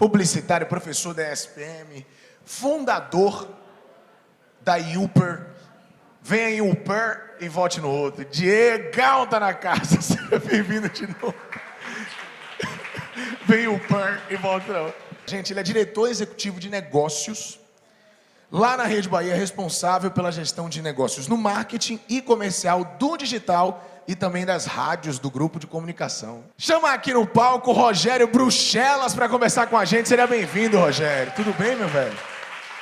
publicitário, professor da ESPM, fundador da Uper. Venha em Uper e volte no outro. Diegão tá na casa, seja bem-vindo de novo. Vem em Uper e volte no outro. Gente, ele é diretor executivo de negócios lá na Rede Bahia, responsável pela gestão de negócios no marketing e comercial do digital e também das rádios do grupo de comunicação. Chama aqui no palco Rogério Bruxelas para conversar com a gente. Seja bem-vindo, Rogério. Tudo bem, meu velho?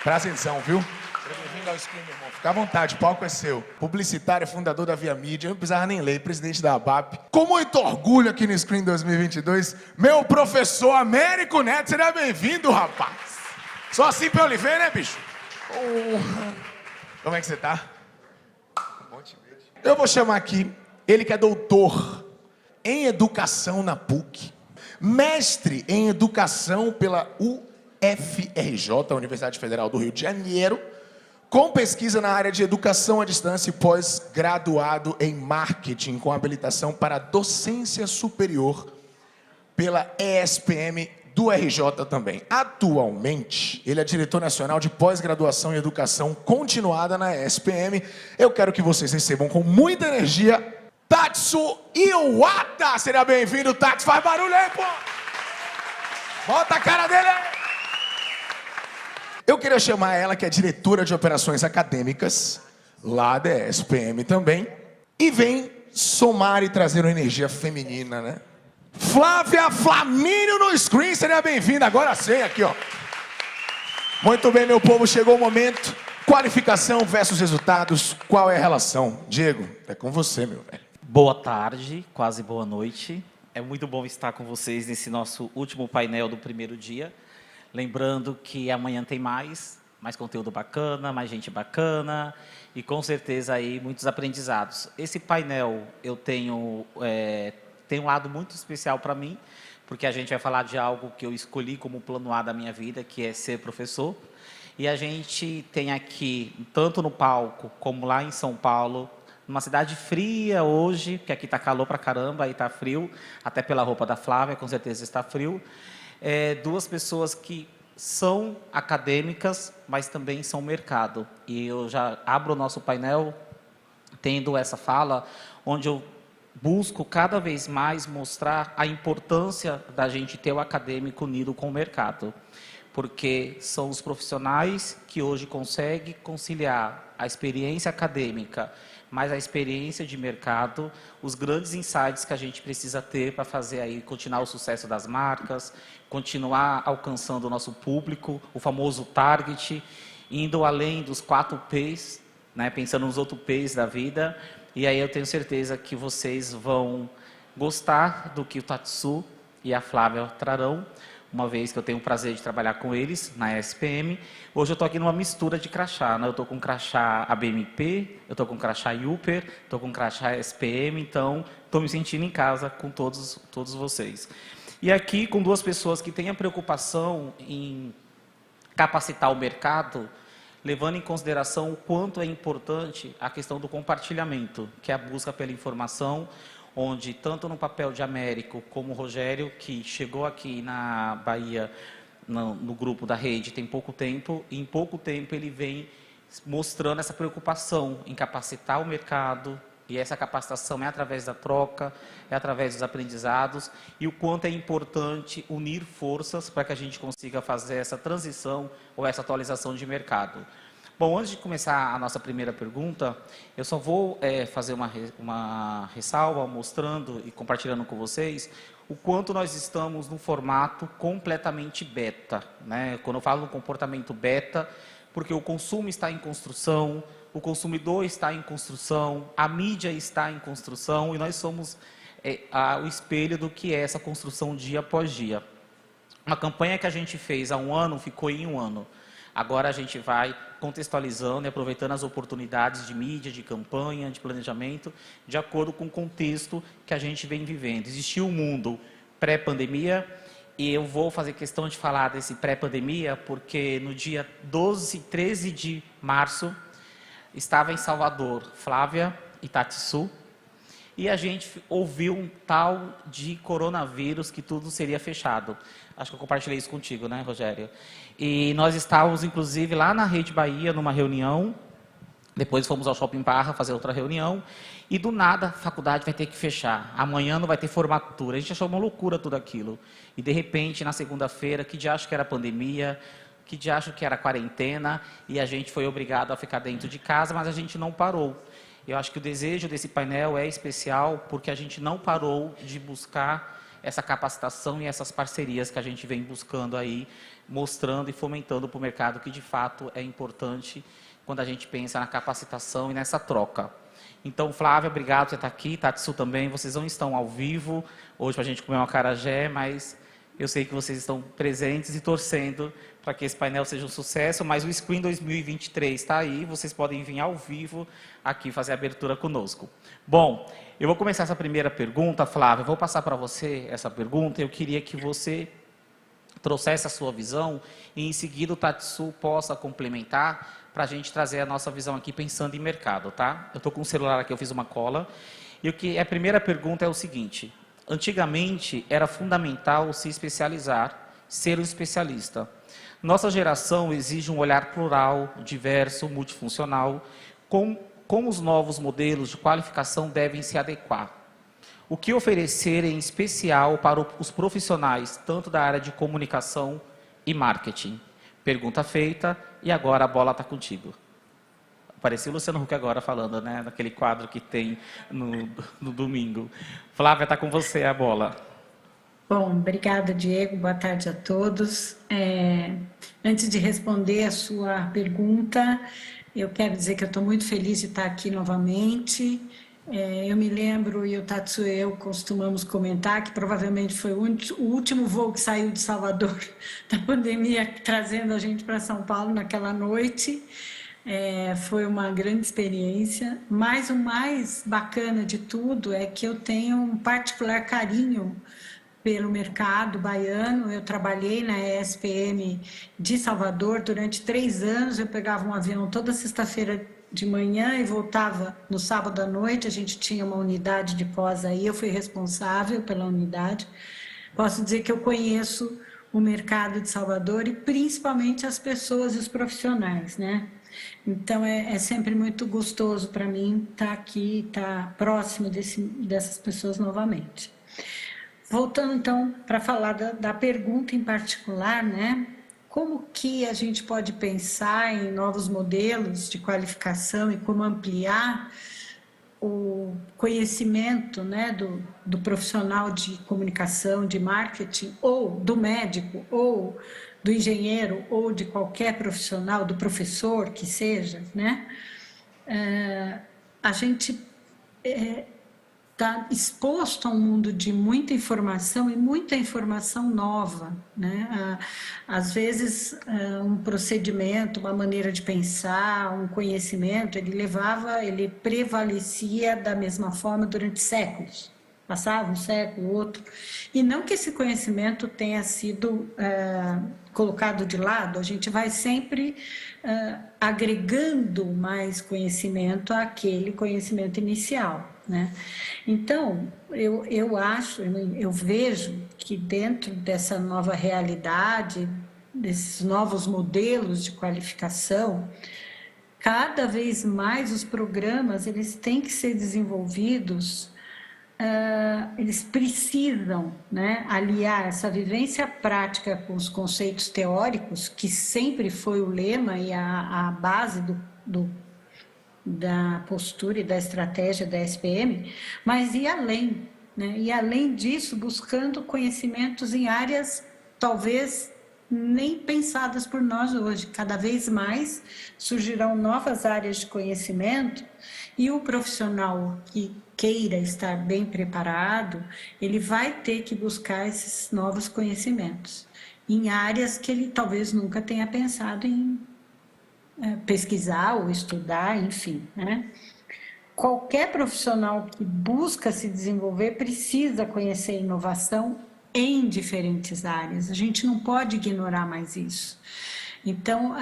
Presta atenção, viu? Seja bem-vindo ao Screen, meu irmão. Fica à vontade, o palco é seu. Publicitário, fundador da Via Mídia, eu não precisava nem ler, presidente da ABAP. Com muito orgulho aqui no Screen 2022, meu professor Américo Neto. Seja bem-vindo, rapaz. Só assim pra eu lhe ver, né, bicho? Como é que você tá? Eu vou chamar aqui ele que é doutor em educação na PUC, mestre em educação pela UFRJ, Universidade Federal do Rio de Janeiro, com pesquisa na área de educação à distância e pós-graduado em marketing, com habilitação para docência superior pela ESPM do RJ também. Atualmente, ele é diretor nacional de pós-graduação em educação continuada na ESPM. Eu quero que vocês recebam com muita energia Tatsu Iwata. Seja bem-vindo, Tatsu. Faz barulho aí, pô. Bota a cara dele aí. Eu queria chamar ela, que é diretora de operações acadêmicas, lá da ESPM também, e vem somar e trazer uma energia feminina, né? Flávia Flamínio no Screen. Seja bem-vinda. Agora sim, aqui, ó. Muito bem, meu povo, chegou o momento. Qualificação versus resultados. Qual é a relação? Diego, é com você, meu velho. Boa tarde, quase boa noite. É muito bom estar com vocês nesse nosso último painel do primeiro dia. Lembrando que amanhã tem mais conteúdo bacana, mais gente bacana e com certeza aí muitos aprendizados. Esse painel eu tenho tem um lado muito especial para mim, porque a gente vai falar de algo que eu escolhi como plano A da minha vida, que é ser professor. E a gente tem aqui, tanto no palco como lá em São Paulo, numa cidade fria hoje, porque aqui está calor pra caramba, aí está frio, até pela roupa da Flávia, com certeza está frio. Duas pessoas que são acadêmicas, mas também são mercado. E eu já abro o nosso painel tendo essa fala, onde eu busco cada vez mais mostrar a importância da gente ter o acadêmico unido com o mercado. Porque são os profissionais que hoje conseguem conciliar a experiência acadêmica, mas a experiência de mercado, os grandes insights que a gente precisa ter para fazer aí continuar o sucesso das marcas, continuar alcançando o nosso público, o famoso target, indo além dos 4 P's, né, pensando nos outros P's da vida. E aí eu tenho certeza que vocês vão gostar do que o Tatsu e a Flávia trarão, uma vez que eu tenho o prazer de trabalhar com eles na ESPM. Hoje eu estou aqui numa mistura de crachá, né? Eu estou com crachá ABMP, eu estou com crachá Uper, estou com crachá ESPM, então estou me sentindo em casa com todos vocês. E aqui com duas pessoas que têm a preocupação em capacitar o mercado, levando em consideração o quanto é importante a questão do compartilhamento, que é a busca pela informação, onde tanto no papel de Américo como o Rogério, que chegou aqui na Bahia, no grupo da rede, tem pouco tempo, e em pouco tempo ele vem mostrando essa preocupação em capacitar o mercado, e essa capacitação é através da troca, é através dos aprendizados, e o quanto é importante unir forças para que a gente consiga fazer essa transição ou essa atualização de mercado. Bom, antes de começar a nossa primeira pergunta, eu só vou fazer uma ressalva mostrando e compartilhando com vocês o quanto nós estamos num formato completamente beta, né? Quando eu falo no comportamento beta, porque o consumo está em construção, o consumidor está em construção, a mídia está em construção e nós somos o espelho do que é essa construção dia após dia. Uma campanha que a gente fez há um ano ficou em um ano. Agora a gente vai contextualizando e aproveitando as oportunidades de mídia, de campanha, de planejamento, de acordo com o contexto que a gente vem vivendo. Existiu um mundo pré-pandemia e eu vou fazer questão de falar desse pré-pandemia porque no dia 13 de março estava em Salvador Flávia e Tatsu e a gente ouviu um tal de coronavírus que tudo seria fechado. Acho que eu compartilhei isso contigo, né, Rogério? E nós estávamos, inclusive, lá na Rede Bahia, numa reunião. Depois fomos ao Shopping Barra fazer outra reunião. E do nada, a faculdade vai ter que fechar. Amanhã não vai ter formatura. A gente achou uma loucura tudo aquilo. E, de repente, na segunda-feira, que diacho que era pandemia, que diacho que era quarentena, e a gente foi obrigado a ficar dentro de casa, mas a gente não parou. Eu acho que o desejo desse painel é especial porque a gente não parou de buscar essa capacitação e essas parcerias que a gente vem buscando aí, mostrando e fomentando para o mercado que, de fato, é importante quando a gente pensa na capacitação e nessa troca. Então, Flávia, obrigado por você estar aqui, Tatsu também, vocês não estão ao vivo hoje para a gente comer um acarajé, mas eu sei que vocês estão presentes e torcendo para que esse painel seja um sucesso, mas o Screen 2023 está aí, vocês podem vir ao vivo aqui fazer a abertura conosco. Bom, eu vou começar essa primeira pergunta, Flávia, eu vou passar para você essa pergunta, eu queria que você trouxesse a sua visão e em seguida o Tatsu possa complementar para a gente trazer a nossa visão aqui pensando em mercado, tá? Eu estou com o celular aqui, eu fiz uma cola. E a primeira pergunta é o seguinte: antigamente era fundamental se especializar, ser um especialista. Nossa geração exige um olhar plural, diverso, multifuncional. Como os novos modelos de qualificação devem se adequar? O que oferecer em especial para os profissionais, tanto da área de comunicação e marketing? Pergunta feita, e agora a bola está contigo. Parecia o Luciano Huck agora falando, né? Naquele quadro que tem no domingo. Flávia, está com você a bola. Bom, obrigada, Diego. Boa tarde a todos. Antes de responder a sua pergunta, eu quero dizer que eu estou muito feliz de estar aqui novamente. Eu me lembro, e o Tatsu e eu costumamos comentar, que provavelmente foi o último voo que saiu de Salvador da pandemia, trazendo a gente para São Paulo naquela noite. Foi uma grande experiência, mas o mais bacana de tudo é que eu tenho um particular carinho pelo mercado baiano. Eu trabalhei na ESPM de Salvador durante 3 anos, eu pegava um avião toda sexta-feira de manhã e voltava no sábado à noite. A gente tinha uma unidade de pós aí, eu fui responsável pela unidade. Posso dizer que eu conheço o mercado de Salvador e principalmente as pessoas e os profissionais, né? Então é sempre muito gostoso para mim estar aqui, estar próximo dessas pessoas novamente. Voltando então para falar da pergunta em particular, né? Como que a gente pode pensar em novos modelos de qualificação e como ampliar o conhecimento, né, do profissional de comunicação, de marketing, ou do médico, ou do engenheiro, ou de qualquer profissional, do professor que seja, né? A gente está exposto a um mundo de muita informação e muita informação nova, né? Às vezes, um procedimento, uma maneira de pensar, um conhecimento, ele prevalecia da mesma forma durante séculos. Passava um século, outro. E não que esse conhecimento tenha sido colocado de lado, a gente vai sempre agregando mais conhecimento àquele conhecimento inicial, né? Então, eu vejo que dentro dessa nova realidade, desses novos modelos de qualificação, cada vez mais os programas eles têm que ser desenvolvidos. Eles precisam, né, aliar essa vivência prática com os conceitos teóricos, que sempre foi o lema e a base da postura e da estratégia da SPM, mas ir além, né? E além disso, buscando conhecimentos em áreas talvez nem pensadas por nós hoje. Cada vez mais surgirão novas áreas de conhecimento e o profissional que queira estar bem preparado, ele vai ter que buscar esses novos conhecimentos em áreas que ele talvez nunca tenha pensado em pesquisar ou estudar, enfim, né? Qualquer profissional que busca se desenvolver precisa conhecer inovação em diferentes áreas. A gente não pode ignorar mais isso. Então,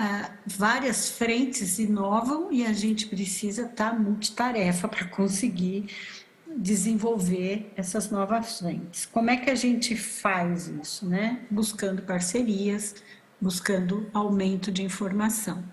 várias frentes inovam e a gente precisa estar multitarefa para conseguir desenvolver essas novas frentes. Como é que a gente faz isso, né? Buscando parcerias, buscando aumento de informação.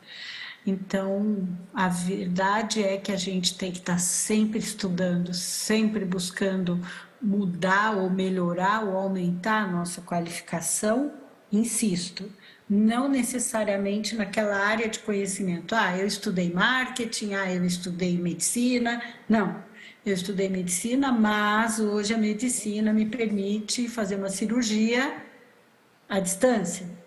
Então, a verdade é que a gente tem que estar sempre estudando, sempre buscando mudar ou melhorar ou aumentar a nossa qualificação, insisto, não necessariamente naquela área de conhecimento. Eu estudei marketing, eu estudei medicina. Não, eu estudei medicina, mas hoje a medicina me permite fazer uma cirurgia à distância.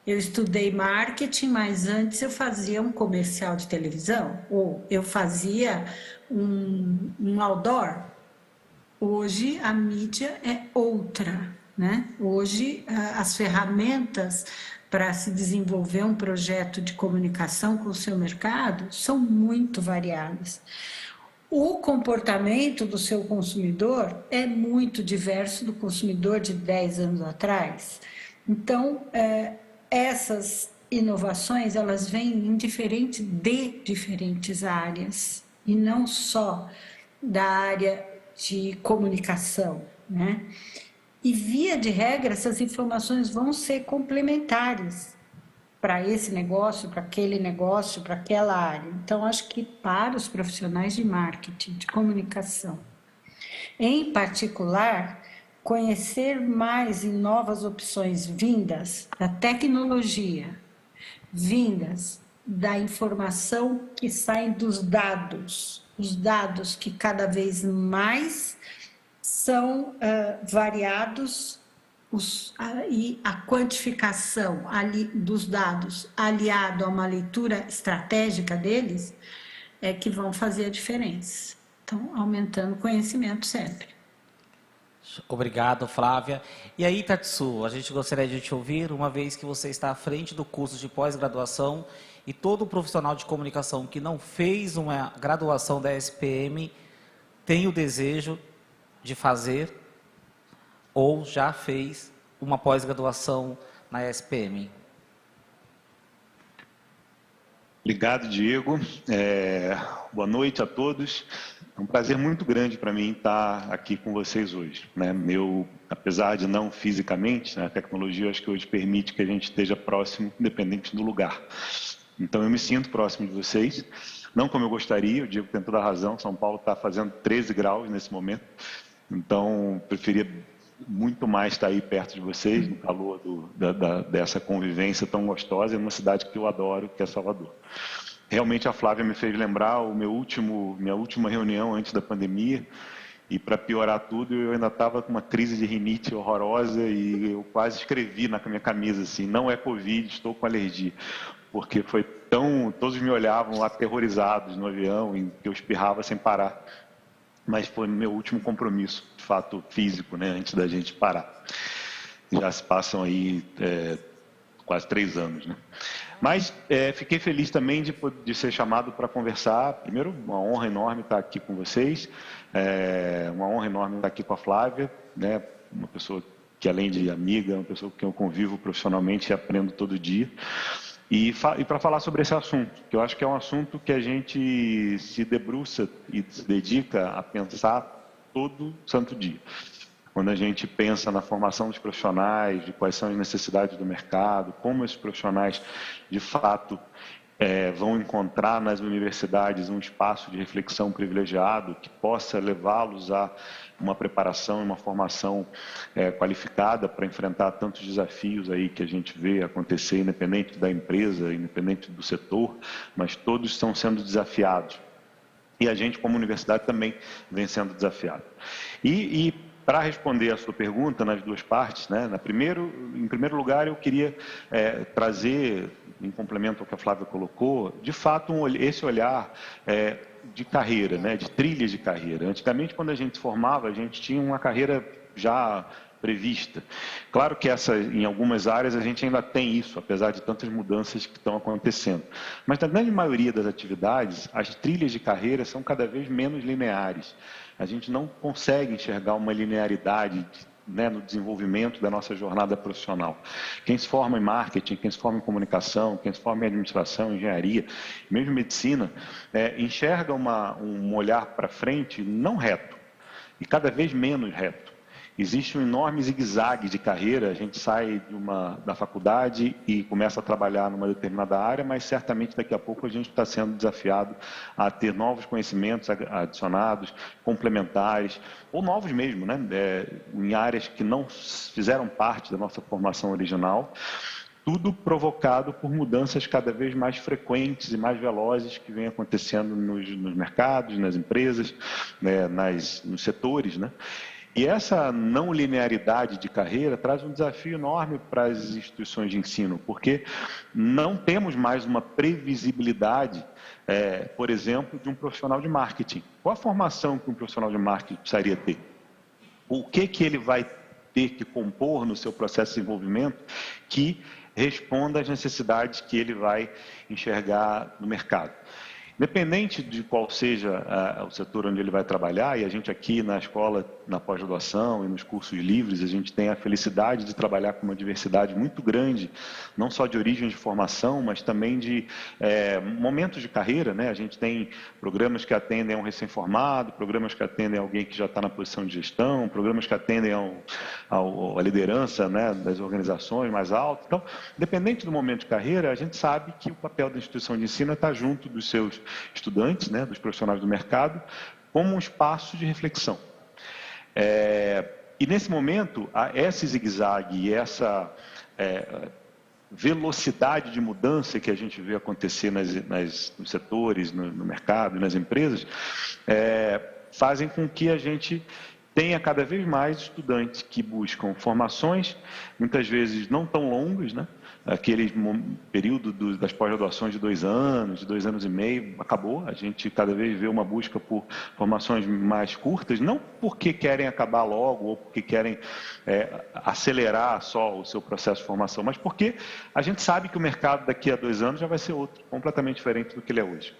Eu estudei marketing, mas antes eu fazia um comercial de televisão, ou eu fazia um outdoor. Hoje a mídia é outra, né? Hoje as ferramentas para se desenvolver um projeto de comunicação com o seu mercado são muito variadas. O comportamento do seu consumidor é muito diverso do consumidor de 10 anos atrás. Então, essas inovações, elas vêm de diferentes áreas, e não só da área de comunicação, né? E, via de regra, essas informações vão ser complementares para esse negócio, para aquele negócio, para aquela área. Então, acho que para os profissionais de marketing, de comunicação, em particular, conhecer mais em novas opções vindas da tecnologia, vindas da informação que saem dos dados, os dados que cada vez mais são variados, e a quantificação dos dados aliado a uma leitura estratégica deles é que vão fazer a diferença. Então, aumentando o conhecimento sempre. Obrigado, Flávia. E aí, Tatsu, a gente gostaria de te ouvir, uma vez que você está à frente do curso de pós-graduação e todo profissional de comunicação que não fez uma graduação da SPM tem o desejo de fazer ou já fez uma pós-graduação na SPM. Obrigado, Diego. Boa noite a todos. É um prazer muito grande para mim estar aqui com vocês hoje, né? Eu, apesar de não fisicamente, né, a tecnologia acho que hoje permite que a gente esteja próximo, independente do lugar. Então eu me sinto próximo de vocês, não como eu gostaria, o Diego tem toda a razão, São Paulo está fazendo 13 graus nesse momento, então preferia muito mais estar aí perto de vocês, no calor dessa convivência tão gostosa, em uma cidade que eu adoro, que é Salvador. Realmente a Flávia me fez lembrar minha última reunião antes da pandemia, e para piorar tudo, eu ainda estava com uma crise de rinite horrorosa e eu quase escrevi na minha camisa assim, não é Covid, estou com alergia, porque foi todos me olhavam aterrorizados no avião e eu espirrava sem parar, mas foi meu último compromisso, de fato, físico, né, antes da gente parar. Já se passam aí quase 3 anos, né? Mas fiquei feliz também de ser chamado para conversar. Primeiro, uma honra enorme estar aqui com vocês, uma honra enorme estar aqui com a Flávia, né? Uma pessoa que, além de amiga, é uma pessoa com quem eu convivo profissionalmente e aprendo todo dia. E para falar sobre esse assunto, que eu acho que é um assunto que a gente se debruça e se dedica a pensar todo santo dia. Quando a gente pensa na formação dos profissionais, de quais são as necessidades do mercado, como esses profissionais, de fato, vão encontrar nas universidades um espaço de reflexão privilegiado que possa levá-los a uma preparação, uma formação qualificada para enfrentar tantos desafios aí que a gente vê acontecer, independente da empresa, independente do setor, mas todos estão sendo desafiados. E a gente, como universidade, também vem sendo desafiado. Para responder a sua pergunta nas duas partes, né, em primeiro lugar, eu queria trazer, em complemento ao que a Flávia colocou, de fato, esse olhar de carreira, né, de trilhas de carreira. Antigamente, quando a gente se formava, a gente tinha uma carreira já prevista. Claro que em algumas áreas a gente ainda tem isso, apesar de tantas mudanças que estão acontecendo. Mas na grande maioria das atividades, as trilhas de carreira são cada vez menos lineares. A gente não consegue enxergar uma linearidade, né, no desenvolvimento da nossa jornada profissional. Quem se forma em marketing, quem se forma em comunicação, quem se forma em administração, engenharia, mesmo medicina, enxerga um olhar para frente não reto. e cada vez menos reto. Existe um enorme zigue-zague de carreira, a gente sai da faculdade e começa a trabalhar numa determinada área, mas certamente daqui a pouco a gente está sendo desafiado a ter novos conhecimentos adicionados, complementares, ou novos mesmo, né? Em áreas que não fizeram parte da nossa formação original, tudo provocado por mudanças cada vez mais frequentes e mais velozes que vêm acontecendo nos mercados, nas empresas, né? Nos setores, né? E essa não linearidade de carreira traz um desafio enorme para as instituições de ensino, porque não temos mais uma previsibilidade, por exemplo, de um profissional de marketing. Qual a formação que um profissional de marketing precisaria ter? O que ele vai ter que compor no seu processo de desenvolvimento que responda às necessidades que ele vai enxergar no mercado? Independente de qual seja o setor onde ele vai trabalhar, e a gente aqui na escola, na pós-graduação e nos cursos livres, a gente tem a felicidade de trabalhar com uma diversidade muito grande, não só de origem de formação, mas também de momentos de carreira, né? A gente tem programas que atendem a um recém-formado, programas que atendem a alguém que já está na posição de gestão, programas que atendem à liderança, né, das organizações mais altas. Então, independente do momento de carreira, a gente sabe que o papel da instituição de ensino é estar junto dos seus estudantes, né, dos profissionais do mercado, como um espaço de reflexão. E nesse momento, esse zigue-zague e essa velocidade de mudança que a gente vê acontecer nos setores, no mercado e nas empresas, fazem com que a gente tenha cada vez mais estudantes que buscam formações, muitas vezes não tão longas, né? Aquele período das pós-graduações de 2 anos, de 2 anos e meio, acabou. A gente cada vez vê uma busca por formações mais curtas, não porque querem acabar logo ou porque querem acelerar só o seu processo de formação, mas porque a gente sabe que o mercado daqui a 2 anos já vai ser outro, completamente diferente do que ele é hoje.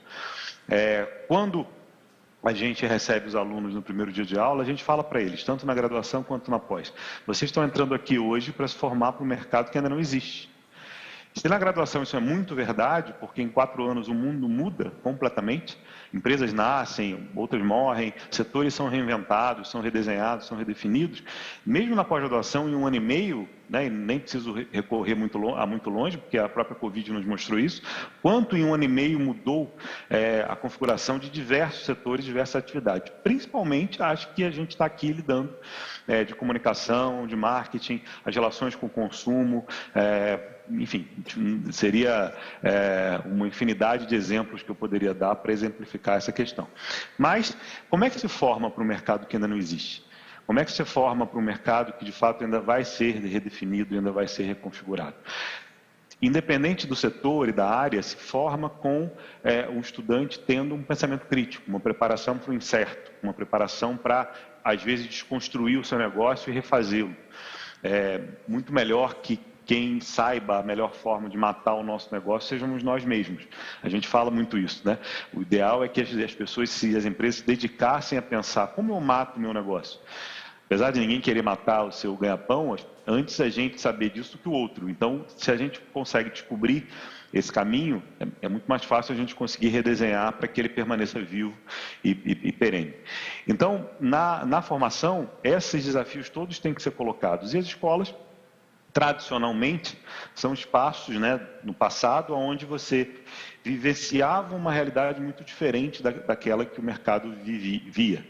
Quando a gente recebe os alunos no primeiro dia de aula, a gente fala para eles, tanto na graduação quanto na pós, vocês estão entrando aqui hoje para se formar para um mercado que ainda não existe. Se na graduação isso é muito verdade, porque em 4 anos o mundo muda completamente, empresas nascem, outras morrem, setores são reinventados, são redesenhados, são redefinidos, mesmo na pós-graduação em 1 ano e meio, né, e nem preciso recorrer muito longe, porque a própria Covid nos mostrou isso, quanto em 1 ano e meio mudou a configuração de diversos setores, diversas atividades. Principalmente, acho que a gente está aqui lidando de comunicação, de marketing, as relações com o consumo, enfim, seria uma infinidade de exemplos que eu poderia dar para exemplificar essa questão. Mas, como é que se forma para um mercado que ainda não existe? Como é que se forma para um mercado que, de fato, ainda vai ser redefinido, ainda vai ser reconfigurado? Independente do setor e da área, se forma com um estudante tendo um pensamento crítico, uma preparação para o incerto, uma preparação para, às vezes, desconstruir o seu negócio e refazê-lo. Muito melhor que quem saiba a melhor forma de matar o nosso negócio sejamos nós mesmos. A gente fala muito isso, né? O ideal é que as pessoas, as empresas se dedicassem a pensar como eu mato o meu negócio. Apesar de ninguém querer matar o seu ganha-pão, antes a gente saber disso do que o outro. Então, se a gente consegue descobrir esse caminho, é muito mais fácil a gente conseguir redesenhar para que ele permaneça vivo e perene. Então, na formação, esses desafios todos têm que ser colocados. E as escolas, tradicionalmente, são espaços, né, no passado, onde você vivenciava uma realidade muito diferente daquela que o mercado via.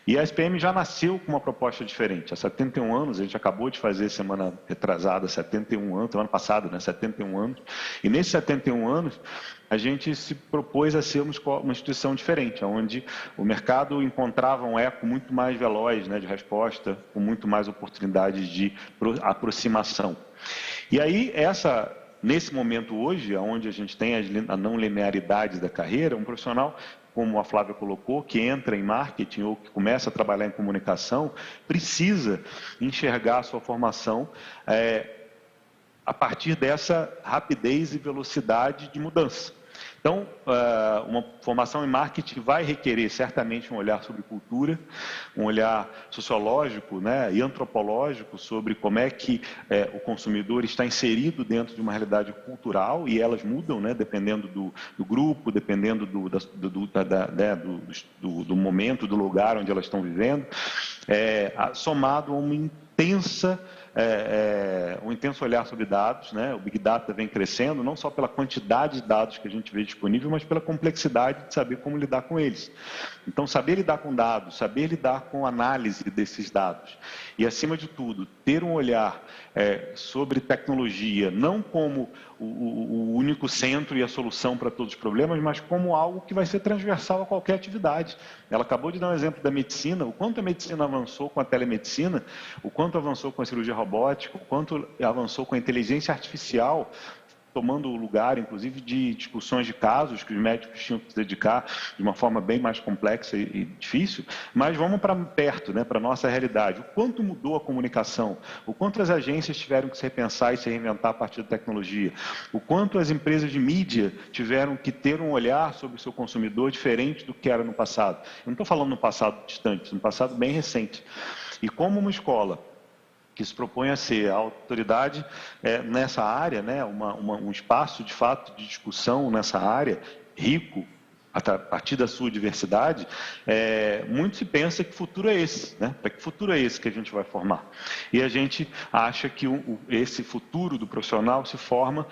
E a SPM já nasceu com uma proposta diferente. Há 71 anos, a gente acabou de fazer semana retrasada, 71 anos, semana passada, né, 71 anos. E nesses 71 anos, a gente se propôs a ser uma instituição diferente, onde o mercado encontrava um eco muito mais veloz, né, de resposta, com muito mais oportunidades de aproximação. E aí, nesse momento hoje, onde a gente tem a não linearidade da carreira, um profissional, como a Flávia colocou, que entra em marketing ou que começa a trabalhar em comunicação, precisa enxergar a sua formação a partir dessa rapidez e velocidade de mudança. Então, uma formação em marketing vai requerer certamente um olhar sobre cultura, um olhar sociológico, né, e antropológico sobre como é que o consumidor está inserido dentro de uma realidade cultural, e elas mudam, né, dependendo do grupo, dependendo do momento, do lugar onde elas estão vivendo, somado a uma um intenso olhar sobre dados, né? O Big Data vem crescendo, não só pela quantidade de dados que a gente vê disponível, mas pela complexidade de saber como lidar com eles. Então, saber lidar com dados, saber lidar com análise desses dados e, acima de tudo, ter um olhar sobre tecnologia, não como o único centro e a solução para todos os problemas, mas como algo que vai ser transversal a qualquer atividade. Ela acabou de dar um exemplo da medicina, o quanto a medicina avançou com a telemedicina, o quanto avançou com a cirurgia robótica, o quanto avançou com a inteligência artificial, tomando o lugar, inclusive, de discussões de casos que os médicos tinham que se dedicar de uma forma bem mais complexa e difícil, mas vamos para perto, né, para a nossa realidade. O quanto mudou a comunicação, o quanto as agências tiveram que se repensar e se reinventar a partir da tecnologia, o quanto as empresas de mídia tiveram que ter um olhar sobre o seu consumidor diferente do que era no passado. Eu não estou falando no passado distante, no passado bem recente. E como uma escola que se propõe a ser a autoridade nessa área, né, um espaço de fato de discussão nessa área, rico, a partir da sua diversidade, muito se pensa que futuro é esse, né? Para que futuro é esse que a gente vai formar? E a gente acha que esse futuro do profissional se forma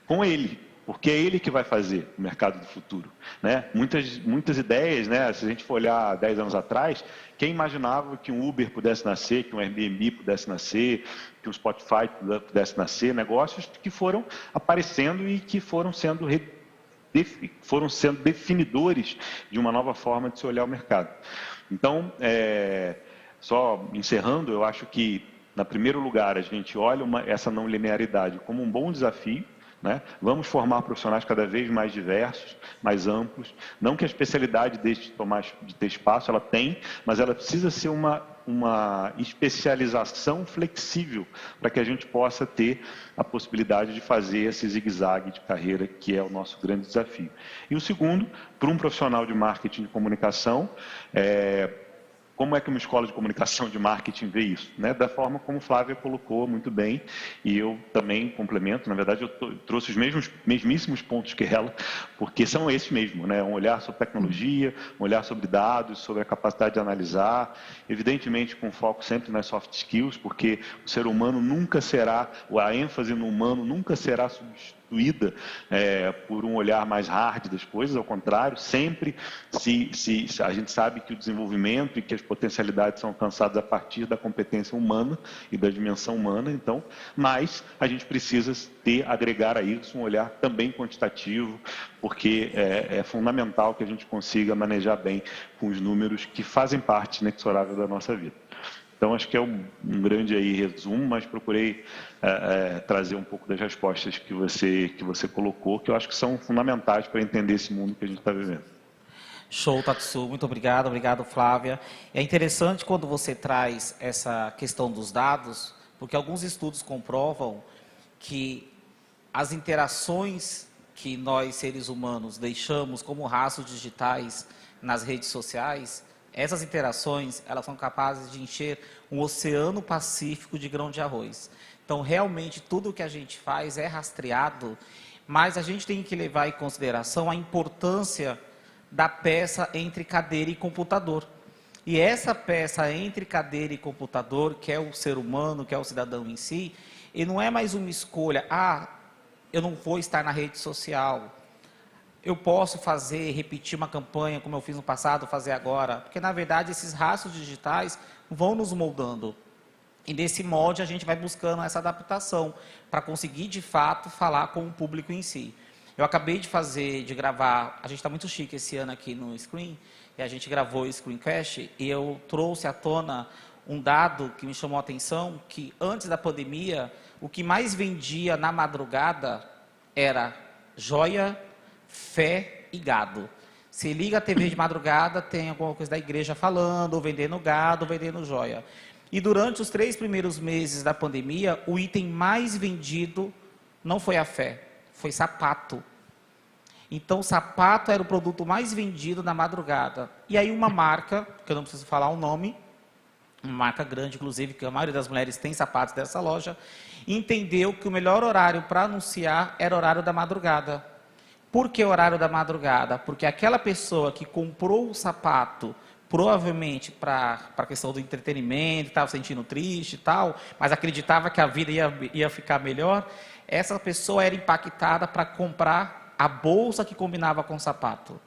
com ele, porque é ele que vai fazer o mercado do futuro, né? Muitas ideias, né? Se a gente for olhar 10 anos atrás, quem imaginava que um Uber pudesse nascer, que um Airbnb pudesse nascer, que um Spotify pudesse nascer, negócios que foram aparecendo e que foram sendo definidores de uma nova forma de se olhar o mercado. Então, só encerrando, eu acho que, no primeiro lugar, a gente olha essa não linearidade como um bom desafio, né? Vamos formar profissionais cada vez mais diversos, mais amplos. Não que a especialidade deixe de ter espaço, ela tem, mas ela precisa ser uma especialização flexível para que a gente possa ter a possibilidade de fazer esse zigue-zague de carreira, que é o nosso grande desafio. E o segundo, para um profissional de marketing de comunicação, como é que uma escola de comunicação de marketing vê isso? Né? Da forma como Flávia colocou muito bem, e eu também complemento, na verdade eu trouxe os mesmíssimos pontos que ela, porque são esses mesmo, né? Um olhar sobre tecnologia, um olhar sobre dados, sobre a capacidade de analisar, evidentemente com foco sempre nas soft skills, porque o ser humano nunca será, a ênfase no humano nunca será substituída por um olhar mais hard das coisas, ao contrário, sempre se a gente sabe que o desenvolvimento e que as potencialidades são alcançadas a partir da competência humana e da dimensão humana, então, mas a gente precisa agregar a isso um olhar também quantitativo, porque é fundamental que a gente consiga manejar bem com os números que fazem parte inexorável da nossa vida. Então, acho que é um grande aí resumo, mas procurei trazer um pouco das respostas que você colocou, que eu acho que são fundamentais para entender esse mundo que a gente está vivendo. Show, Tatsu. Muito obrigado. Obrigado, Flávia. É interessante quando você traz essa questão dos dados, porque alguns estudos comprovam que as interações que nós, seres humanos, deixamos como rastros digitais nas redes sociais, essas interações, elas são capazes de encher um oceano Pacífico de grão de arroz. Então, realmente, tudo o que a gente faz é rastreado, mas a gente tem que levar em consideração a importância da peça entre cadeira e computador. E essa peça entre cadeira e computador, que é o ser humano, que é o cidadão em si, e não é mais uma escolha, eu não vou estar na rede social, eu posso repetir uma campanha como eu fiz no passado, fazer agora, porque na verdade esses rastros digitais vão nos moldando. E nesse molde a gente vai buscando essa adaptação para conseguir de fato falar com o público em si. Eu acabei de gravar, a gente está muito chique esse ano aqui no Screen, e a gente gravou o Screencast, e eu trouxe à tona um dado que me chamou a atenção, que antes da pandemia, o que mais vendia na madrugada era joia, fé e gado. Se liga a TV de madrugada, tem alguma coisa da igreja falando, ou vendendo gado, ou vendendo joia. E durante os 3 primeiros meses da pandemia, o item mais vendido não foi a fé, foi sapato. Então, o sapato era o produto mais vendido na madrugada. E aí uma marca, que eu não preciso falar o nome, uma marca grande, inclusive, que a maioria das mulheres tem sapatos dessa loja, entendeu que o melhor horário para anunciar era o horário da madrugada. Por que horário da madrugada? Porque aquela pessoa que comprou o sapato, provavelmente para a questão do entretenimento, estava se sentindo triste e tal, mas acreditava que a vida ia ficar melhor, essa pessoa era impactada para comprar a bolsa que combinava com o sapato,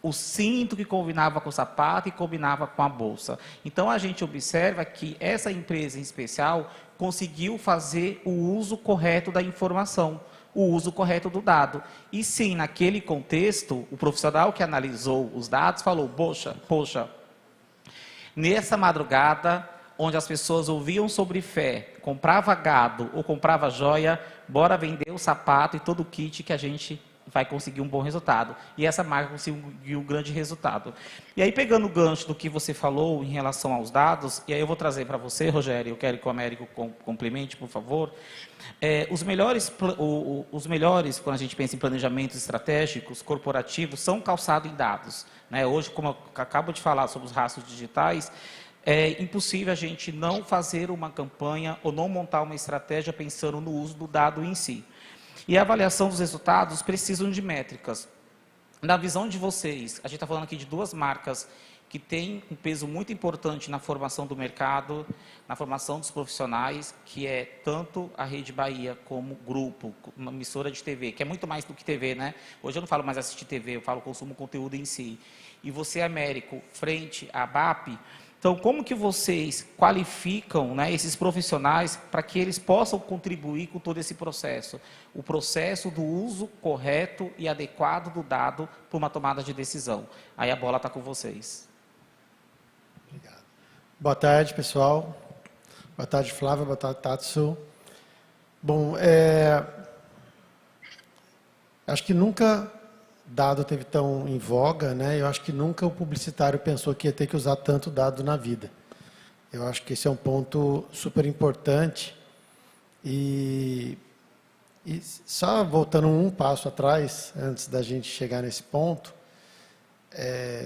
o cinto que combinava com o sapato e combinava com a bolsa. Então, a gente observa que essa empresa em especial conseguiu fazer o uso correto da informação, o uso correto do dado. E sim, naquele contexto, o profissional que analisou os dados falou, poxa, nessa madrugada, onde as pessoas ouviam sobre fé, comprava gado ou comprava joia, bora vender o sapato e todo o kit que a gente vai conseguir um bom resultado. E essa marca conseguiu um grande resultado. E aí, pegando o gancho do que você falou em relação aos dados, e aí eu vou trazer para você, Rogério, eu quero que o Américo complemente, por favor. Os melhores, quando a gente pensa em planejamentos estratégicos, corporativos, são calçados em dados. Né? Hoje, como eu acabo de falar sobre os rastros digitais, é impossível a gente não fazer uma campanha ou não montar uma estratégia pensando no uso do dado em si. E a avaliação dos resultados precisam de métricas. Na visão de vocês, a gente está falando aqui de duas marcas que têm um peso muito importante na formação do mercado, na formação dos profissionais, que é tanto a Rede Bahia como grupo, uma emissora de TV, que é muito mais do que TV, né? Hoje eu não falo mais assistir TV, eu falo consumo conteúdo em si. E você, Américo, frente à BAP, então, como que vocês qualificam, né, esses profissionais para que eles possam contribuir com todo esse processo? O processo do uso correto e adequado do dado para uma tomada de decisão. Aí a bola está com vocês. Obrigado. Boa tarde, pessoal. Boa tarde, Flávia. Boa tarde, Tatsu. Bom, acho que nunca dado teve tão em voga, né? Eu acho que nunca o publicitário pensou que ia ter que usar tanto dado na vida. Eu acho que esse é um ponto super importante. E só voltando um passo atrás, antes da gente chegar nesse ponto,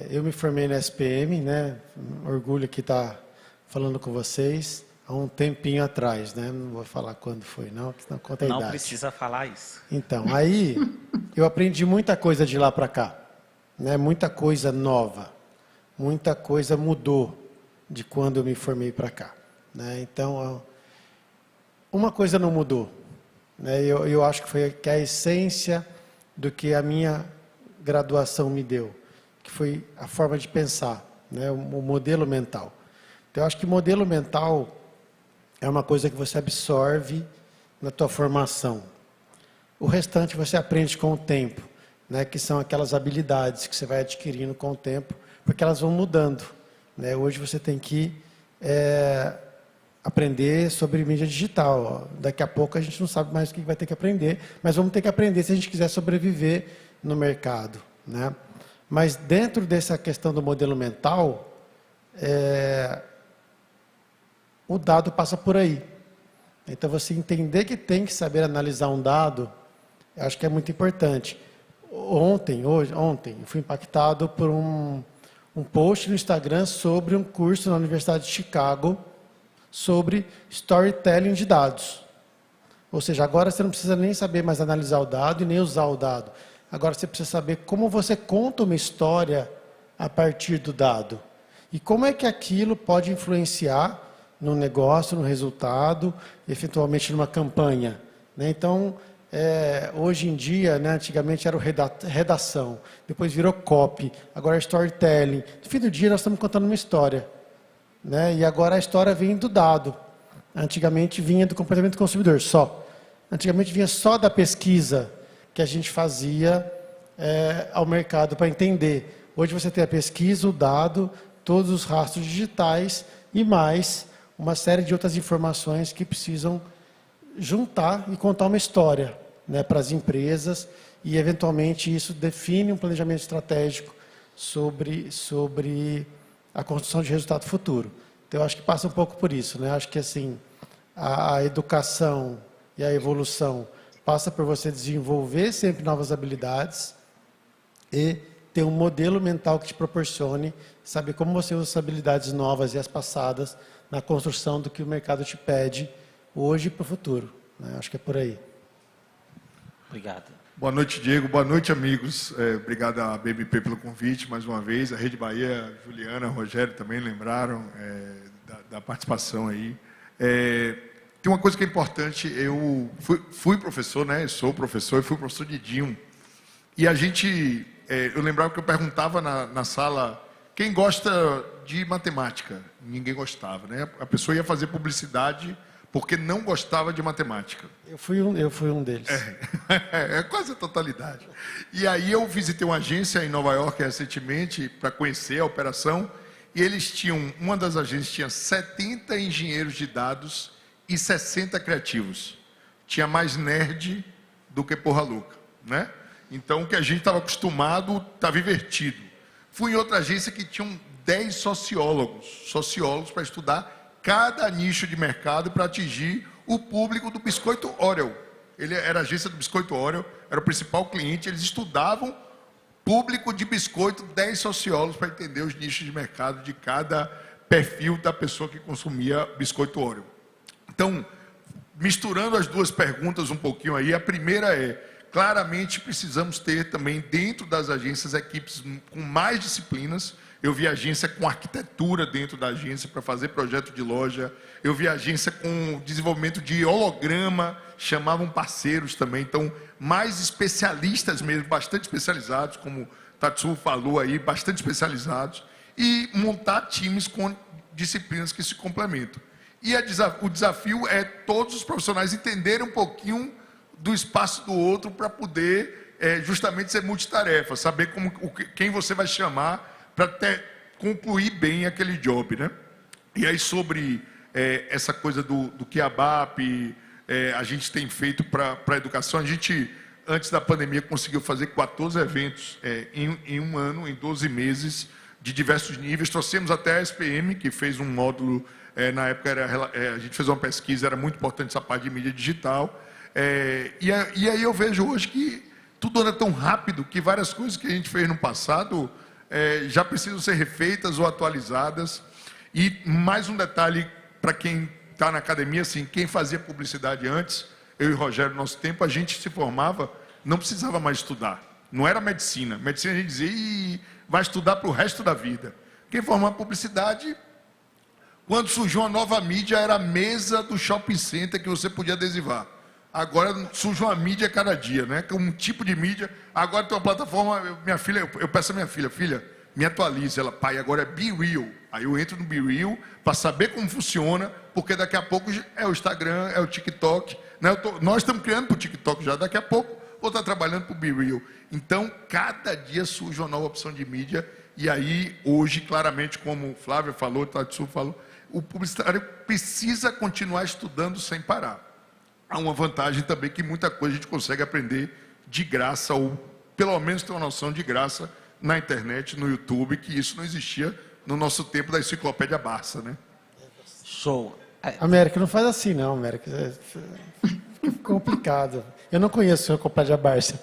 eu me formei na SPM, né? Orgulho que estar falando com vocês há um tempinho atrás, né? Não vou falar quando foi, não, que não conta a idade. Não precisa falar isso. Então, aí eu aprendi muita coisa de lá para cá, né? Muita coisa nova, muita coisa mudou de quando eu me formei para cá, né? Então, uma coisa não mudou, né? Eu acho que foi que a essência do que a minha graduação me deu, que foi a forma de pensar, né? O modelo mental. Então, eu acho que modelo mental é uma coisa que você absorve na tua formação. O restante você aprende com o tempo, né? Que são aquelas habilidades que você vai adquirindo com o tempo, porque elas vão mudando, né? Hoje você tem que aprender sobre mídia digital. Daqui a pouco a gente não sabe mais o que vai ter que aprender, mas vamos ter que aprender se a gente quiser sobreviver no mercado, né? Mas dentro dessa questão do modelo mental, o dado passa por aí. Então, você entender que tem que saber analisar um dado, eu acho que é muito importante. Ontem, eu fui impactado por um post no Instagram sobre um curso na Universidade de Chicago sobre storytelling de dados. Ou seja, agora você não precisa nem saber mais analisar o dado e nem usar o dado. Agora você precisa saber como você conta uma história a partir do dado. E como é que aquilo pode influenciar no negócio, no resultado, eventualmente numa campanha, né? Então, hoje em dia, né, antigamente era redação, depois virou copy, agora é storytelling. No fim do dia nós estamos contando uma história, né? E agora a história vem do dado. Antigamente vinha do comportamento do consumidor, só. Antigamente vinha só da pesquisa que a gente fazia ao mercado para entender. Hoje você tem a pesquisa, o dado, todos os rastros digitais e mais uma série de outras informações que precisam juntar e contar uma história, né, para as empresas, e eventualmente isso define um planejamento estratégico sobre a construção de resultado futuro. Então eu acho que passa um pouco por isso, né? Acho que assim a educação e a evolução passa por você desenvolver sempre novas habilidades, e ter um modelo mental que te proporcione saber como você usa as habilidades novas e as passadas na construção do que o mercado te pede hoje para o futuro, né? Acho que é por aí. Obrigado. Boa noite, Diego. Boa noite, amigos. Obrigado à BMP pelo convite, mais uma vez. A Rede Bahia, Juliana, Rogério também lembraram da participação aí. Tem uma coisa que é importante. Eu fui professor, né? Sou professor e fui professor de DIM. E a gente... eu lembrava que eu perguntava na sala quem gosta de matemática. Ninguém gostava, né? A pessoa ia fazer publicidade porque não gostava de matemática. Eu fui um deles. É quase a totalidade. E aí eu visitei uma agência em Nova York recentemente para conhecer a operação, e eles tinham, uma das agências tinha 70 engenheiros de dados e 60 criativos. Tinha mais nerd do que porra louca, né? Então o que a gente estava acostumado estava invertido. Fui em outra agência que tinham 10 sociólogos para estudar cada nicho de mercado para atingir o público do biscoito Oreo. Ele era a agência do biscoito Oreo, era o principal cliente, eles estudavam público de biscoito, 10 sociólogos para entender os nichos de mercado de cada perfil da pessoa que consumia biscoito Oreo. Então, misturando as duas perguntas um pouquinho aí, a primeira é, claramente precisamos ter também dentro das agências equipes com mais disciplinas. Eu vi agência com arquitetura dentro da agência para fazer projeto de loja. Eu vi agência com desenvolvimento de holograma, chamavam parceiros também. Então, mais especialistas mesmo, bastante especializados, como o Tatsu falou aí, bastante especializados. E montar times com disciplinas que se complementam. E o desafio é todos os profissionais entenderem um pouquinho do espaço do outro para poder justamente ser multitarefa, saber quem você vai chamar para concluir bem aquele job, né? E aí sobre essa coisa do QABAP, a gente tem feito para a educação, a gente, antes da pandemia, conseguiu fazer 14 eventos em um ano, em 12 meses, de diversos níveis. Trouxemos até a SPM, que fez um módulo, na época a gente fez uma pesquisa, era muito importante essa parte de mídia digital. E aí eu vejo hoje que tudo anda tão rápido que várias coisas que a gente fez no passado já precisam ser refeitas ou atualizadas. E mais um detalhe para quem está na academia, assim, quem fazia publicidade antes, eu e o Rogério, no nosso tempo, a gente se formava, não precisava mais estudar. Não era medicina. Medicina a gente dizia, vai estudar para o resto da vida. Quem formava publicidade, quando surgiu uma nova mídia, era a mesa do shopping center que você podia adesivar. Agora surge uma mídia cada dia, né? Um tipo de mídia. Agora tem uma plataforma, minha filha, eu peço a minha filha, me atualize. Ela, pai, agora é Be Real. Aí eu entro no Be Real para saber como funciona, porque daqui a pouco é o Instagram, é o TikTok. Né? Nós estamos criando para o TikTok já, daqui a pouco vou estar trabalhando para o Be Real. Então, cada dia surge uma nova opção de mídia. E aí, hoje, claramente, como o Flávio falou, o Tatsu falou, o publicitário precisa continuar estudando sem parar. Há uma vantagem também que muita coisa a gente consegue aprender de graça, ou pelo menos ter uma noção de graça na internet, no YouTube, que isso não existia no nosso tempo da enciclopédia Barça, né? Show. América, não faz assim não, América. É complicado. Eu não conheço a enciclopédia Barça.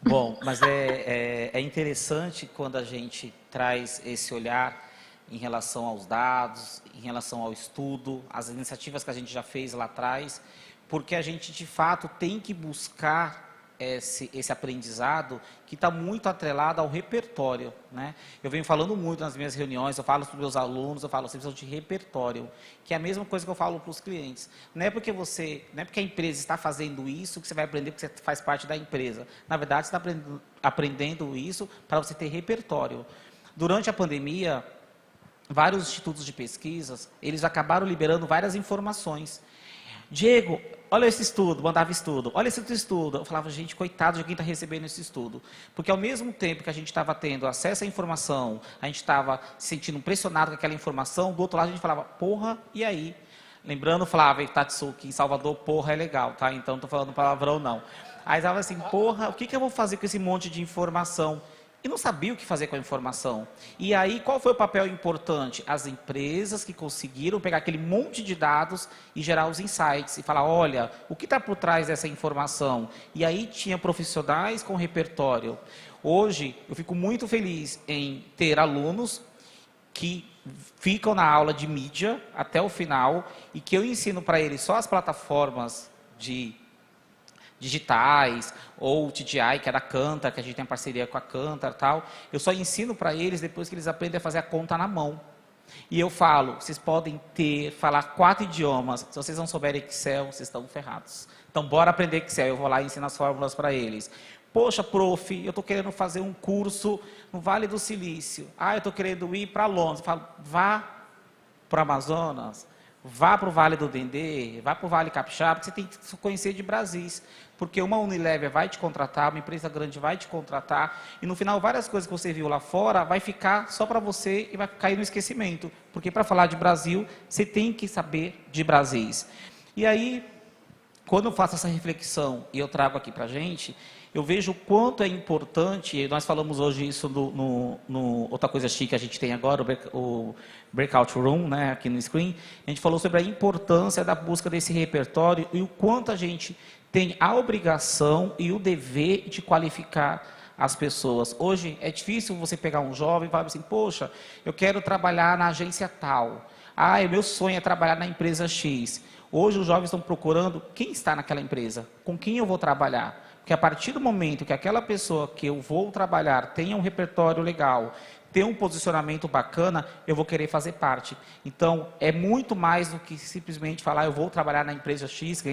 Bom, mas é interessante quando a gente traz esse olhar em relação aos dados, em relação ao estudo, as iniciativas que a gente já fez lá atrás, porque a gente, de fato, tem que buscar esse aprendizado que está muito atrelado ao repertório, né? Eu venho falando muito nas minhas reuniões, eu falo para os meus alunos, eu falo, vocês precisam de repertório, que é a mesma coisa que eu falo para os clientes. Não é porque a empresa está fazendo isso que você vai aprender porque você faz parte da empresa. Na verdade, você está aprendendo isso para você ter repertório. Durante a pandemia, vários institutos de pesquisas, eles acabaram liberando várias informações. Diego, olha esse estudo, mandava estudo, olha esse outro estudo. Eu falava, gente, coitado de quem está recebendo esse estudo. Porque ao mesmo tempo que a gente estava tendo acesso à informação, a gente estava se sentindo pressionado com aquela informação, do outro lado a gente falava, porra, e aí? Lembrando, Flávio, Tatsu, que em Salvador, porra é legal, tá? Então não estou falando palavrão, não. Aí estava assim, porra, o que eu vou fazer com esse monte de informação? E não sabia o que fazer com a informação. E aí, qual foi o papel importante? As empresas que conseguiram pegar aquele monte de dados e gerar os insights. E falar, olha, o que está por trás dessa informação? E aí tinha profissionais com repertório. Hoje, eu fico muito feliz em ter alunos que ficam na aula de mídia até o final e que eu ensino para eles só as plataformas digitais ou o TDI, que é da Kantar, que a gente tem parceria com a Kantar e tal. Eu só ensino para eles depois que eles aprendem a fazer a conta na mão. E eu falo, vocês podem falar 4 idiomas, se vocês não souberem Excel, vocês estão ferrados. Então, bora aprender Excel. Eu vou lá e ensino as fórmulas para eles. Poxa, prof, eu estou querendo fazer um curso no Vale do Silício. Eu estou querendo ir para Londres. Eu falo, vá para o Amazonas, vá para o Vale do Dendê, vá para o Vale Capixaba, porque você tem que conhecer de Brasis. Porque uma Unilever vai te contratar, uma empresa grande vai te contratar, e no final várias coisas que você viu lá fora vai ficar só para você e vai cair no esquecimento. Porque para falar de Brasil, você tem que saber de Brasis. E aí, quando eu faço essa reflexão e eu trago aqui para a gente, eu vejo o quanto é importante, e nós falamos hoje isso no outra coisa chique que a gente tem agora, o Breakout Room, né, aqui no screen, a gente falou sobre a importância da busca desse repertório e o quanto a gente tem a obrigação e o dever de qualificar as pessoas. Hoje é difícil você pegar um jovem e falar assim, poxa, eu quero trabalhar na agência tal, o meu sonho é trabalhar na empresa X. Hoje os jovens estão procurando quem está naquela empresa, com quem eu vou trabalhar. Porque a partir do momento que aquela pessoa que eu vou trabalhar tenha um repertório legal, tenha um posicionamento bacana, eu vou querer fazer parte. Então, é muito mais do que simplesmente falar, eu vou trabalhar na empresa X, que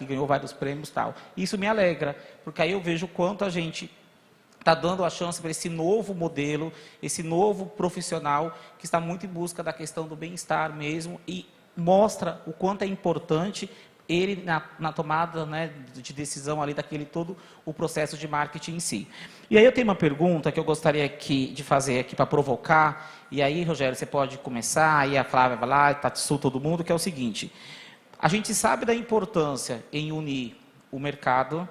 ganhou vários prêmios e tal. Isso me alegra, porque aí eu vejo o quanto a gente está dando a chance para esse novo modelo, esse novo profissional, que está muito em busca da questão do bem-estar mesmo, e mostra o quanto é importante ele na tomada, né, de decisão ali daquele todo o processo de marketing em si. E aí eu tenho uma pergunta que eu gostaria de fazer aqui para provocar, e aí, Rogério, você pode começar, aí a Flávia vai lá, Tatsu, todo mundo, que é o seguinte, a gente sabe da importância em unir o mercado,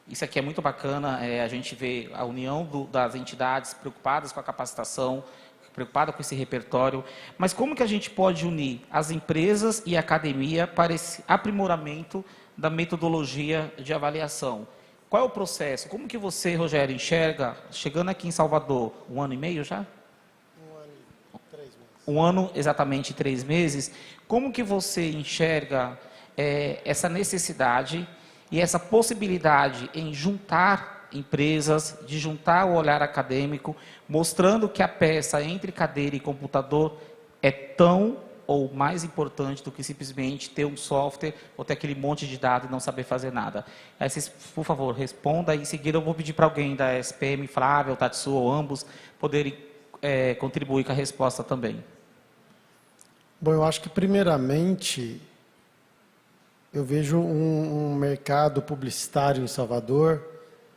isso aqui é muito bacana, a gente vê a união das entidades preocupadas com a capacitação, preocupada com esse repertório, mas como que a gente pode unir as empresas e a academia para esse aprimoramento da metodologia de avaliação? Qual é o processo? Como que você, Rogério, enxerga, chegando aqui em Salvador, 1 ano e meio já? 1 ano e 3 meses. 1 ano, exatamente 3 meses. Como que você enxerga essa necessidade e essa possibilidade em juntar empresas, de juntar o olhar acadêmico, mostrando que a peça entre cadeira e computador é tão ou mais importante do que simplesmente ter um software ou ter aquele monte de dados e não saber fazer nada. Aí vocês, por favor, respondam, e em seguida eu vou pedir para alguém da SPM, Flávia, ou Tatsu, ou ambos, poderem contribuir com a resposta também. Bom, eu acho que, primeiramente, eu vejo um mercado publicitário em Salvador,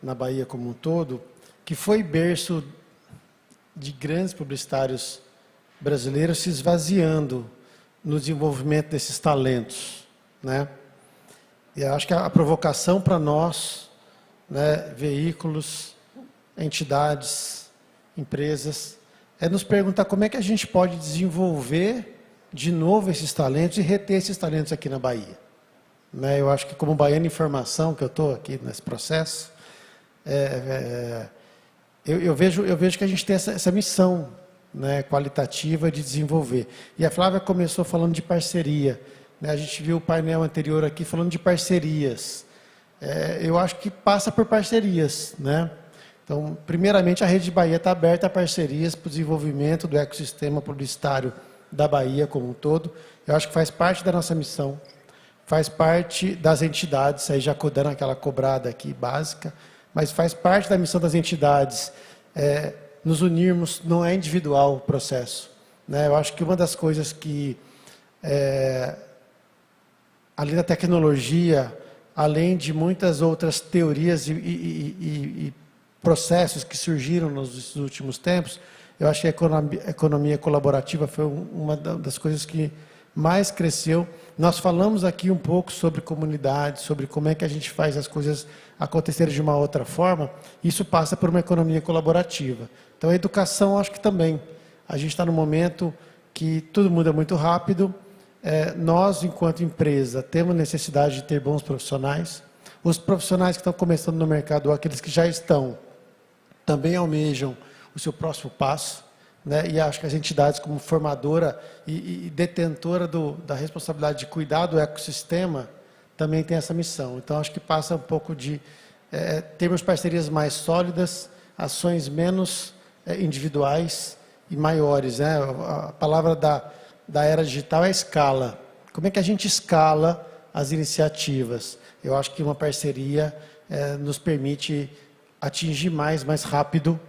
na Bahia como um todo, que foi berço de grandes publicitários brasileiros se esvaziando no desenvolvimento desses talentos, né? E eu acho que a provocação para nós, né, veículos, entidades, empresas, é nos perguntar como é que a gente pode desenvolver de novo esses talentos e reter esses talentos aqui na Bahia. Né? Eu acho que, como baiano em formação, que eu estou aqui nesse processo, eu vejo que a gente tem essa missão, né, qualitativa de desenvolver. E a Flávia começou falando de parceria. Né? A gente viu o painel anterior aqui falando de parcerias. Eu acho que passa por parcerias. Né? Então, primeiramente, a Rede Bahia está aberta a parcerias para o desenvolvimento do ecossistema publicitário da Bahia como um todo. Eu acho que faz parte da nossa missão, faz parte das entidades, aí já dando aquela cobrada aqui básica, mas faz parte da missão das entidades nos unirmos, não é individual o processo. Né? Eu acho que uma das coisas que, além da tecnologia, além de muitas outras teorias e processos que surgiram nos últimos tempos, eu acho que a economia colaborativa foi uma das coisas que mais cresceu. Nós falamos aqui um pouco sobre comunidade, sobre como é que a gente faz as coisas acontecerem de uma outra forma. Isso passa por uma economia colaborativa. Então, a educação, acho que também. A gente está num momento que tudo muda muito rápido. Nós, enquanto empresa, temos necessidade de ter bons profissionais. Os profissionais que estão começando no mercado, ou aqueles que já estão, também almejam o seu próximo passo, né? E acho que as entidades, como formadora e detentora da responsabilidade de cuidar do ecossistema, também tem essa missão. Então, acho que passa um pouco de termos parcerias mais sólidas, ações menos individuais e maiores, né? A palavra da era digital é escala. Como é que a gente escala as iniciativas? Eu acho que uma parceria nos permite atingir mais rápido,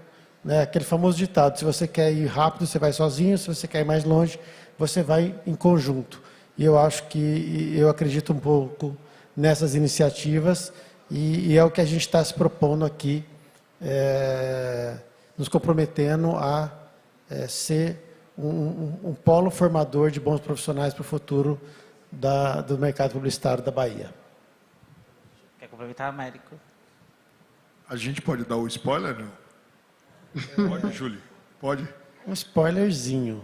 né? Aquele famoso ditado: se você quer ir rápido, você vai sozinho; se você quer ir mais longe, você vai em conjunto. E eu acho que eu acredito um pouco nessas iniciativas e é o que a gente está se propondo aqui, nos comprometendo a ser um polo formador de bons profissionais para o futuro do mercado publicitário da Bahia. Quer complementar, Américo? A gente pode dar o spoiler, não? Pode, Júlio? Pode? Um spoilerzinho.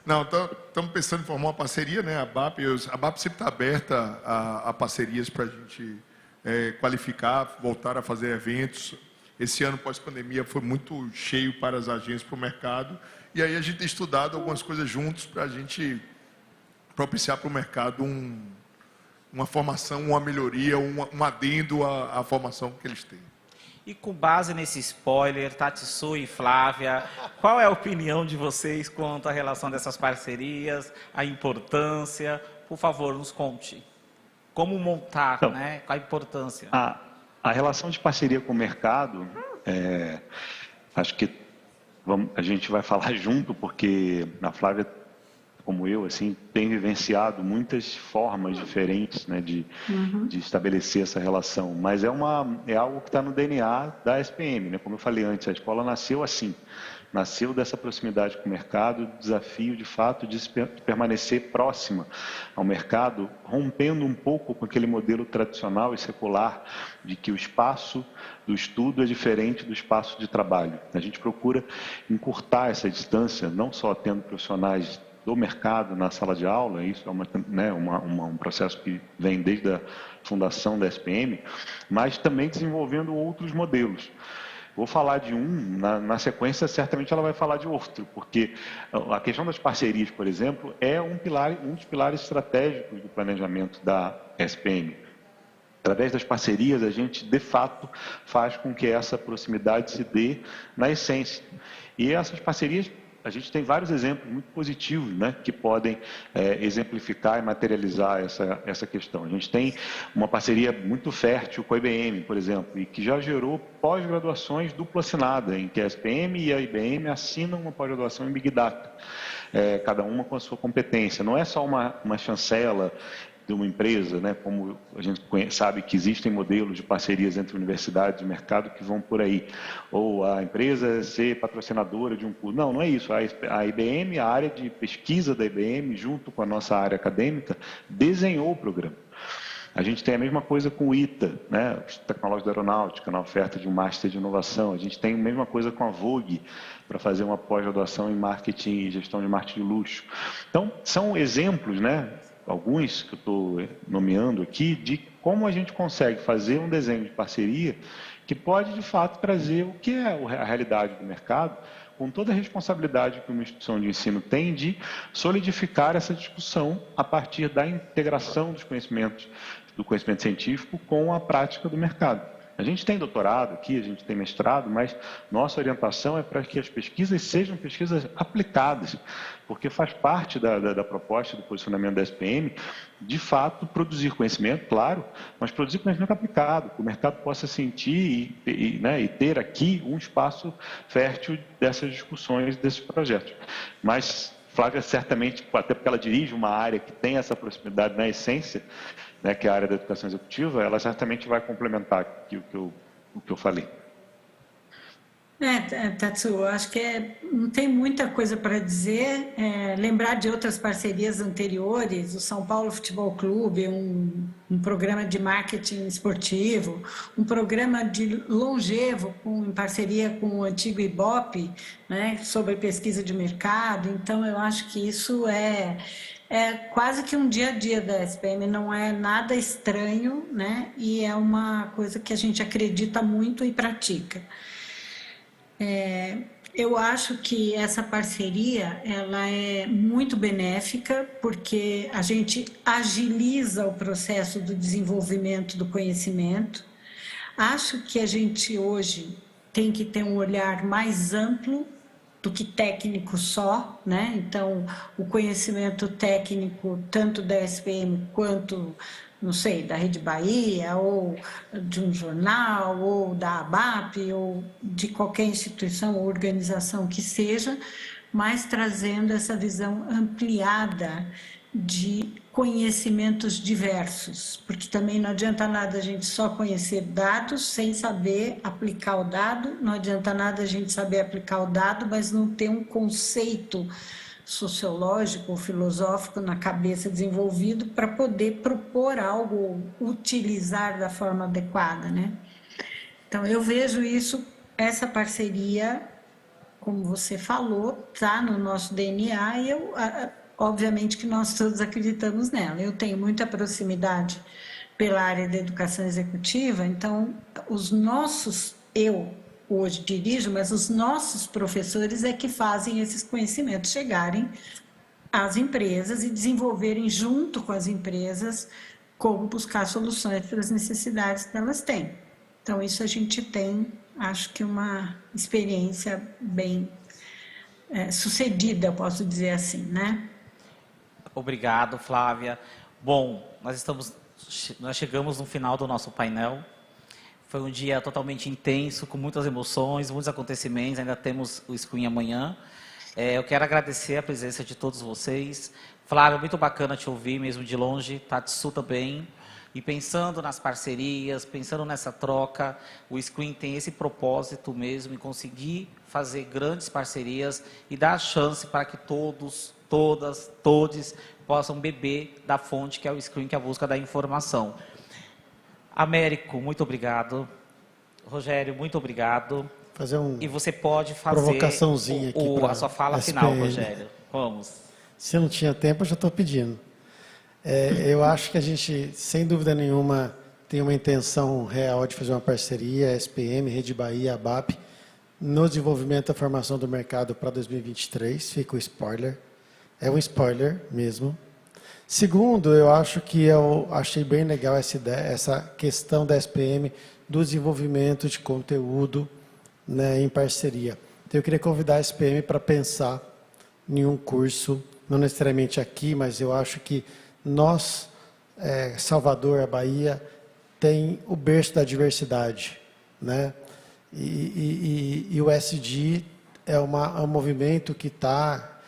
Não, estamos pensando em formar uma parceria, né? A BAP sempre está aberta a parcerias para a gente qualificar, voltar a fazer eventos. Esse ano, pós-pandemia, foi muito cheio para as agências, para o mercado. E aí a gente tem estudado algumas coisas juntos para a gente propiciar para o mercado uma formação, uma melhoria, um adendo à formação que eles têm. E com base nesse spoiler, Tatsu e Flávia, qual é a opinião de vocês quanto à relação dessas parcerias, a importância? Por favor, nos conte. Como montar, então, né? Qual a importância? A relação de parceria com o mercado, acho que a gente vai falar junto, porque a Flávia, como eu, assim, tem vivenciado muitas formas diferentes, né, de estabelecer essa relação. Mas é algo que está no DNA da SPM, né? Como eu falei antes, a escola nasceu assim. Nasceu dessa proximidade com o mercado, do desafio, de fato, de permanecer próxima ao mercado, rompendo um pouco com aquele modelo tradicional e secular de que o espaço do estudo é diferente do espaço de trabalho. A gente procura encurtar essa distância, não só tendo profissionais do mercado na sala de aula, isso é um processo que vem desde a fundação da SPM, mas também desenvolvendo outros modelos. Vou falar de na sequência certamente ela vai falar de outro, porque a questão das parcerias, por exemplo, é um dos pilares estratégicos do planejamento da SPM. Através das parcerias, a gente, de fato, faz com que essa proximidade se dê na essência. E essas parcerias, a gente tem vários exemplos muito positivos, né, que podem exemplificar e materializar essa questão. A gente tem uma parceria muito fértil com a IBM, por exemplo, e que já gerou pós-graduações dupla assinada, em que a SPM e a IBM assinam uma pós-graduação em Big Data, cada uma com a sua competência. Não é só uma chancela de uma empresa, né, como a gente sabe que existem modelos de parcerias entre universidades e mercado que vão por aí, ou a empresa ser patrocinadora de um curso. Não é isso. A IBM, a área de pesquisa da IBM, junto com a nossa área acadêmica, desenhou o programa. A gente tem a mesma coisa com o ITA, né, Tecnológico da Aeronáutica, na oferta de um Master de Inovação. A gente tem a mesma coisa com a Vogue, para fazer uma pós-graduação em Marketing e Gestão de Marketing de Luxo. Então, são exemplos, né, alguns que eu estou nomeando aqui, de como a gente consegue fazer um desenho de parceria que pode, de fato, trazer o que é a realidade do mercado, com toda a responsabilidade que uma instituição de ensino tem de solidificar essa discussão a partir da integração dos conhecimentos, do conhecimento científico com a prática do mercado. A gente tem doutorado aqui, a gente tem mestrado, mas nossa orientação é para que as pesquisas sejam pesquisas aplicadas, porque faz parte da proposta do posicionamento da SPM, de fato, produzir conhecimento, claro, mas produzir conhecimento aplicado, que o mercado possa sentir e ter aqui um espaço fértil dessas discussões, desses projetos. Mas Flávia, certamente, até porque ela dirige uma área que tem essa proximidade na essência, né, que é a área da educação executiva, ela certamente vai complementar aqui o que eu falei. Tatsu, acho que não tem muita coisa para dizer. Lembrar de outras parcerias anteriores, o São Paulo Futebol Clube, um programa de marketing esportivo, um programa de longevo em parceria com o antigo IBOP, né, sobre pesquisa de mercado. Então, eu acho que isso é quase que um dia a dia da SPM, não é nada estranho, né? E é uma coisa que a gente acredita muito e pratica. Eu acho que essa parceria ela é muito benéfica porque a gente agiliza o processo do desenvolvimento do conhecimento. Acho que a gente hoje tem que ter um olhar mais amplo do que técnico só, né? Então, o conhecimento técnico tanto da SPM quanto, não sei, da Rede Bahia, ou de um jornal, ou da ABAP, ou de qualquer instituição ou organização que seja, mas trazendo essa visão ampliada de conhecimentos diversos, porque também não adianta nada a gente só conhecer dados sem saber aplicar o dado, não adianta nada a gente saber aplicar o dado, mas não ter um conceito sociológico ou filosófico na cabeça desenvolvido para poder propor algo, utilizar da forma adequada, né? Então, eu vejo isso, essa parceria, como você falou, está no nosso DNA e obviamente que nós todos acreditamos nela. Eu tenho muita proximidade pela área da educação executiva, então eu hoje dirijo, mas os nossos professores é que fazem esses conhecimentos chegarem às empresas e desenvolverem junto com as empresas como buscar soluções para as necessidades que elas têm. Então, isso a gente tem, acho que uma experiência bem sucedida, eu posso dizer assim, né? Obrigado, Flávia. Bom, nós chegamos no final do nosso painel. Foi um dia totalmente intenso, com muitas emoções, muitos acontecimentos. Ainda temos o Screen amanhã. Eu quero agradecer a presença de todos vocês. Flávia, muito bacana te ouvir, mesmo de longe. Tatsu também. E pensando nas parcerias, pensando nessa troca, o Screen tem esse propósito mesmo, em conseguir fazer grandes parcerias e dar a chance para que todos, todas, todes possam beber da fonte que é o Screen, que é a busca da informação. Américo, muito obrigado. Rogério, muito obrigado. Fazer E você pode fazer provocaçãozinha aqui a sua fala final, Rogério. Vamos. Se eu não tinha tempo, eu já estou pedindo. Eu acho que a gente, sem dúvida nenhuma, tem uma intenção real de fazer uma parceria, SPM, Rede Bahia, ABAP, no desenvolvimento da formação do mercado para 2023. Fica o spoiler. É um spoiler mesmo. Segundo, eu acho que eu achei bem legal essa ideia, essa questão da SPM, do desenvolvimento de conteúdo, né, em parceria. Então, eu queria convidar a SPM para pensar em um curso, não necessariamente aqui, mas eu acho que nós, Salvador, a Bahia, tem o berço da diversidade, né? E o SD é um movimento que está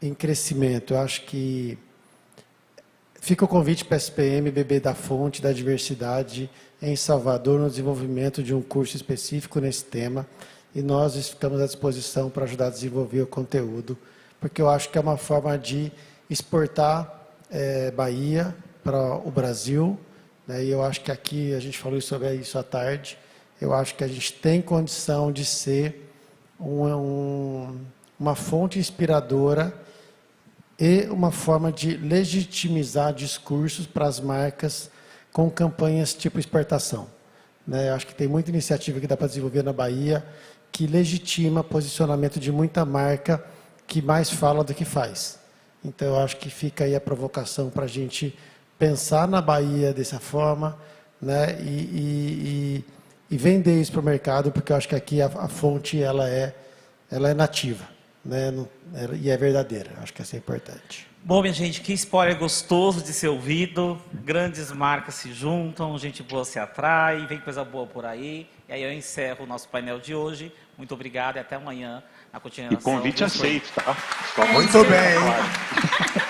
em crescimento. Eu acho que fica o convite para a SPM beber da fonte da diversidade em Salvador, no desenvolvimento de um curso específico nesse tema, e nós estamos à disposição para ajudar a desenvolver o conteúdo, porque eu acho que é uma forma de exportar Bahia para o Brasil, né? E eu acho que aqui, a gente falou sobre isso à tarde, eu acho que a gente tem condição de ser uma fonte inspiradora e uma forma de legitimizar discursos para as marcas com campanhas tipo exportação, né? Eu acho que tem muita iniciativa que dá para desenvolver na Bahia que legitima posicionamento de muita marca que mais fala do que faz. Então, eu acho que fica aí a provocação para a gente pensar na Bahia dessa forma, né? E vender isso para o mercado, porque eu acho que aqui a fonte ela é nativa, né? E é verdadeira. Acho que isso é importante. Bom, minha gente, que spoiler gostoso de ser ouvido. Grandes marcas se juntam, gente boa se atrai, vem coisa boa por aí. E aí eu encerro o nosso painel de hoje. Muito obrigado e até amanhã na continuação. E convite aceito, tá? Muito bem.